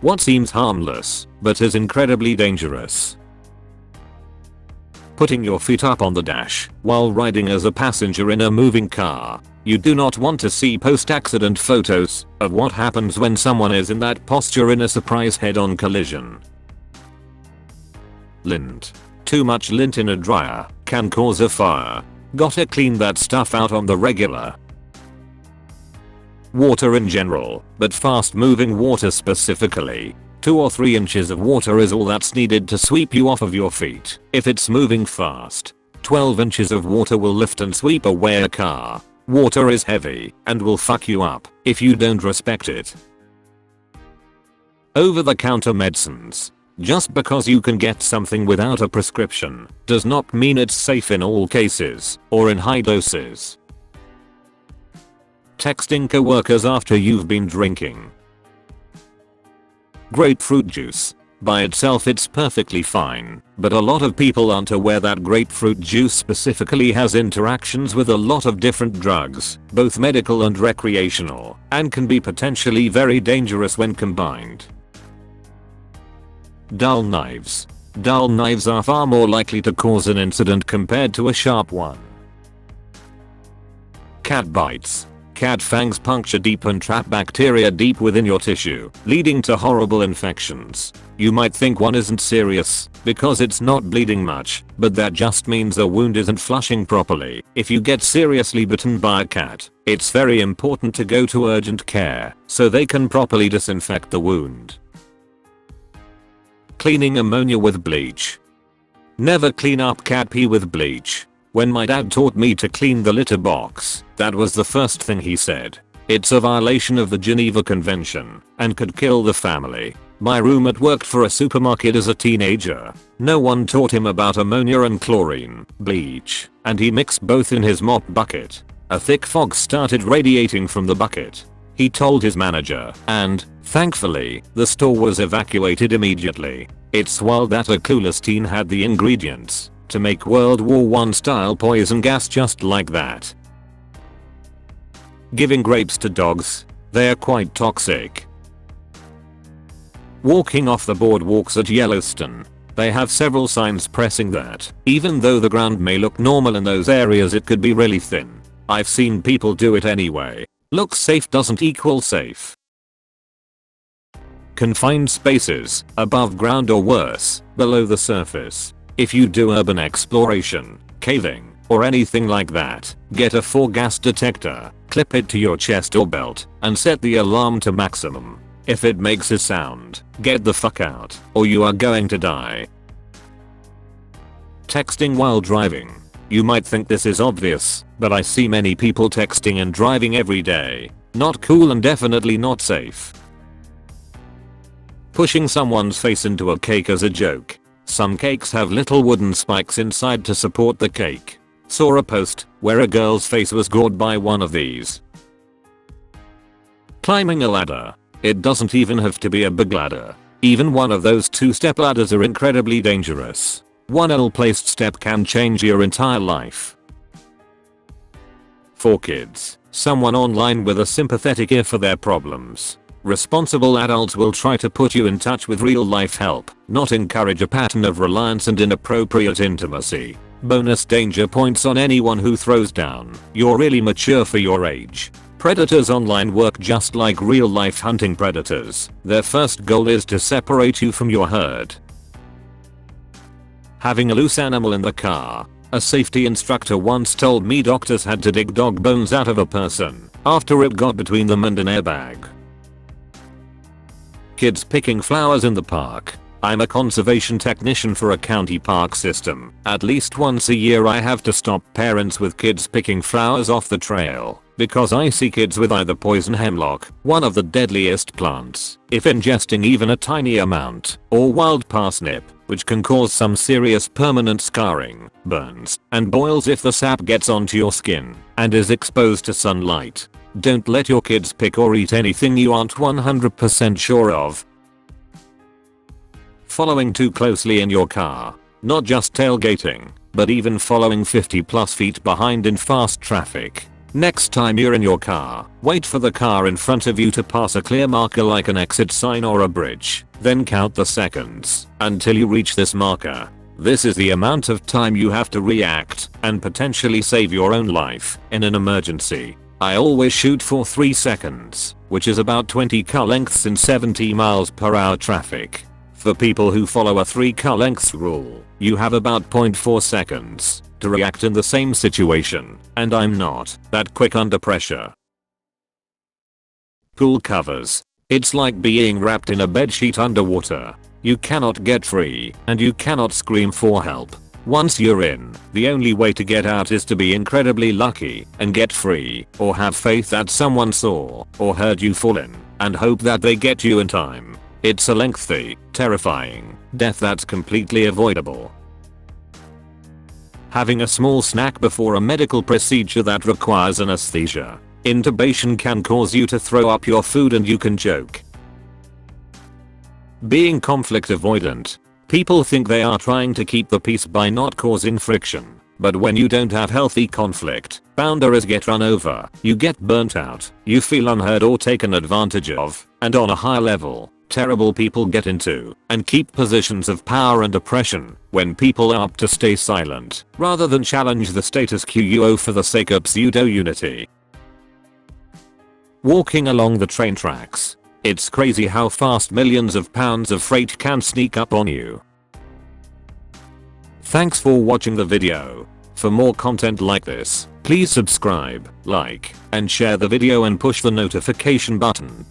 What seems harmless, but is incredibly dangerous. Putting your feet up on the dash while riding as a passenger in a moving car. You do not want to see post-accident photos of what happens when someone is in that posture in a surprise head-on collision. Lint. Too much lint in a dryer can cause a fire. Gotta clean that stuff out on the regular. Water in general, but fast moving water specifically. 2 or 3 inches of water is all that's needed to sweep you off of your feet. If it's moving fast, 12 inches of water will lift and sweep away a car. Water is heavy and will fuck you up if you don't respect it. Over-the-counter medicines. Just because you can get something without a prescription does not mean it's safe in all cases or in high doses. Texting coworkers after you've been drinking. Grapefruit juice. By itself it's perfectly fine, but a lot of people aren't aware that grapefruit juice specifically has interactions with a lot of different drugs, both medical and recreational, and can be potentially very dangerous when combined. Dull knives. Dull knives are far more likely to cause an incident compared to a sharp one. Cat bites. Cat fangs puncture deep and trap bacteria deep within your tissue, leading to horrible infections. You might think one isn't serious because it's not bleeding much, but that just means the wound isn't flushing properly. If you get seriously bitten by a cat, it's very important to go to urgent care so they can properly disinfect the wound. Cleaning ammonia with bleach. Never clean up cat pee with bleach. When my dad taught me to clean the litter box, that was the first thing he said. It's a violation of the Geneva Convention and could kill the family. My roommate worked for a supermarket as a teenager. No one taught him about ammonia and chlorine, bleach, and he mixed both in his mop bucket. A thick fog started radiating from the bucket. He told his manager, and, thankfully, the store was evacuated immediately. It's wild that a clueless teen had the ingredients to make World War I style poison gas just like that. Giving grapes to dogs. They are quite toxic. Walking off the boardwalks at Yellowstone. They have several signs pressing that, even though the ground may look normal in those areas, it could be really thin. I've seen people do it anyway. Looks safe doesn't equal safe. Confined spaces, above ground or worse, below the surface. If you do urban exploration, caving, or anything like that, get a 4-gas detector, clip it to your chest or belt, and set the alarm to maximum. If it makes a sound, get the fuck out, or you are going to die. Texting while driving. You might think this is obvious, but I see many people texting and driving every day. Not cool and definitely not safe. Pushing someone's face into a cake as a joke. Some cakes have little wooden spikes inside to support the cake. Saw a post where a girl's face was gored by one of these. Climbing a ladder. It doesn't even have to be a big ladder. Even one of those 2-step ladders are incredibly dangerous. One ill-placed step can change your entire life. For kids, someone online with a sympathetic ear for their problems. Responsible adults will try to put you in touch with real-life help, not encourage a pattern of reliance and inappropriate intimacy. Bonus danger points on anyone who throws down. You're really mature for your age. Predators online work just like real-life hunting predators. Their first goal is to separate you from your herd. Having a loose animal in the car. A safety instructor once told me doctors had to dig dog bones out of a person after it got between them and an airbag. Kids picking flowers in the park. I'm a conservation technician for a county park system. At least once a year I have to stop parents with kids picking flowers off the trail because I see kids with either poison hemlock, one of the deadliest plants, if ingesting even a tiny amount, or wild parsnip, which can cause some serious permanent scarring, burns, and boils if the sap gets onto your skin and is exposed to sunlight. Don't let your kids pick or eat anything you aren't 100% sure of. Following too closely in your car. Not just tailgating, but even following 50+ feet behind in fast traffic. Next time you're in your car, wait for the car in front of you to pass a clear marker like an exit sign or a bridge. Then count the seconds until you reach this marker. This is the amount of time you have to react and potentially save your own life in an emergency. I always shoot for 3 seconds, which is about 20 car lengths in 70 miles per hour traffic. For people who follow a 3 car lengths rule, you have about 0.4 seconds to react in the same situation, and I'm not that quick under pressure. Pool covers. It's like being wrapped in a bedsheet underwater. You cannot get free, and you cannot scream for help. Once you're in, the only way to get out is to be incredibly lucky and get free, or have faith that someone saw or heard you fall in, and hope that they get you in time. It's a lengthy, terrifying death that's completely avoidable. Having a small snack before a medical procedure that requires anesthesia. Intubation can cause you to throw up your food and you can choke. Being conflict avoidant. People think they are trying to keep the peace by not causing friction. But when you don't have healthy conflict, boundaries get run over, you get burnt out, you feel unheard or taken advantage of, and on a high level, terrible people get into and keep positions of power and oppression when people opt to stay silent rather than challenge the status quo for the sake of pseudo unity. Walking along the train tracks. It's crazy how fast millions of pounds of freight can sneak up on you. Thanks for watching the video. For more content like this, please subscribe, like, and share the video and push the notification button.